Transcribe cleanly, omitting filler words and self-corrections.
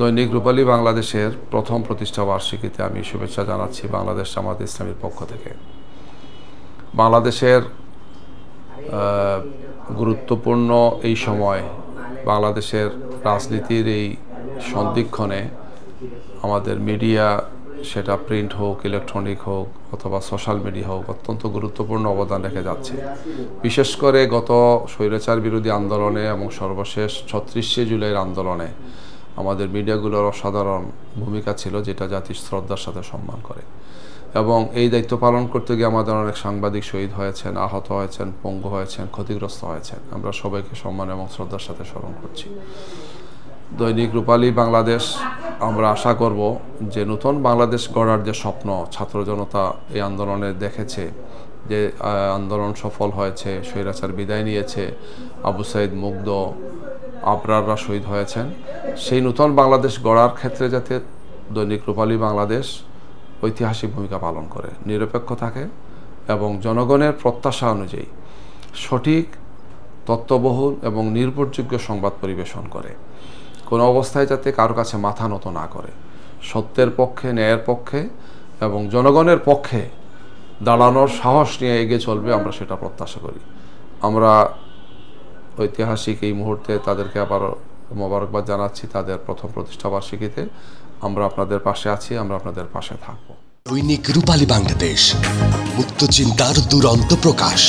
দৈনিক রূপালী বাংলাদেশের প্রথম প্রতিষ্ঠা বার্ষিকীতে আমি শুভেচ্ছা জানাচ্ছি বাংলাদেশ জামায়াতে ইসলামীর পক্ষ থেকে। বাংলাদেশের গুরুত্বপূর্ণ এই সময়, বাংলাদেশের রাজনীতির এই সন্ধিক্ষণে আমাদের মিডিয়া, সেটা প্রিন্ট হোক, ইলেকট্রনিক হোক অথবা সোশ্যাল মিডিয়া হোক, অত্যন্ত গুরুত্বপূর্ণ অবদান রেখে যাচ্ছে। বিশেষ করে গত স্বৈরাচার বিরোধী আন্দোলনে এবং সর্বশেষ 36শে জুলাইয়ের আন্দোলনে আমাদের মিডিয়াগুলোর অসাধারণ ভূমিকা ছিল, যেটা জাতির শ্রদ্ধার সাথে সম্মান করে। এবং এই দায়িত্ব পালন করতে গিয়ে আমাদের অনেক সাংবাদিক শহীদ হয়েছেন, আহত হয়েছেন, পঙ্গু হয়েছেন, ক্ষতিগ্রস্ত হয়েছেন। আমরা সবাইকে সম্মান এবং শ্রদ্ধার সাথে স্মরণ করছি। দৈনিক রূপালী বাংলাদেশ, আমরা আশা করব যে নতুন বাংলাদেশ গড়ার যে স্বপ্ন ছাত্র জনতা এই আন্দোলনে দেখেছে, যে আন্দোলন সফল হয়েছে, স্বৈরাচার বিদায় নিয়েছে, আবু সাইদ মুগ্ধ, আবরাররা শহীদ হয়েছেন, সেই নতুন বাংলাদেশ গড়ার ক্ষেত্রে যাতে দৈনিক রূপালী বাংলাদেশ ঐতিহাসিক ভূমিকা পালন করে, নিরপেক্ষ থাকে এবং জনগণের প্রত্যাশা অনুযায়ী সঠিক, তথ্যবহুল এবং নির্ভরযোগ্য সংবাদ পরিবেশন করে। কোনো অবস্থায় যাতে কারো কাছে মাথা নত না করে, সত্যের পক্ষে, ন্যায়ের পক্ষে এবং জনগণের পক্ষে দাঁড়ানোর সাহস নিয়ে এগিয়ে চলবে, আমরা সেটা প্রত্যাশা করি। আমরা ঐতিহাসিক এই মুহূর্তে তাদেরকে আবার মোবারকবাদ জানাচ্ছি তাদের প্রথম প্রতিষ্ঠা বার্ষিকীতে। আমরা আপনাদের পাশে আছি, আমরা আপনাদের পাশে থাকব। দৈনিক রূপালী বাংলাদেশ, মুক্ত চিন্তার দুরন্ত প্রকাশ।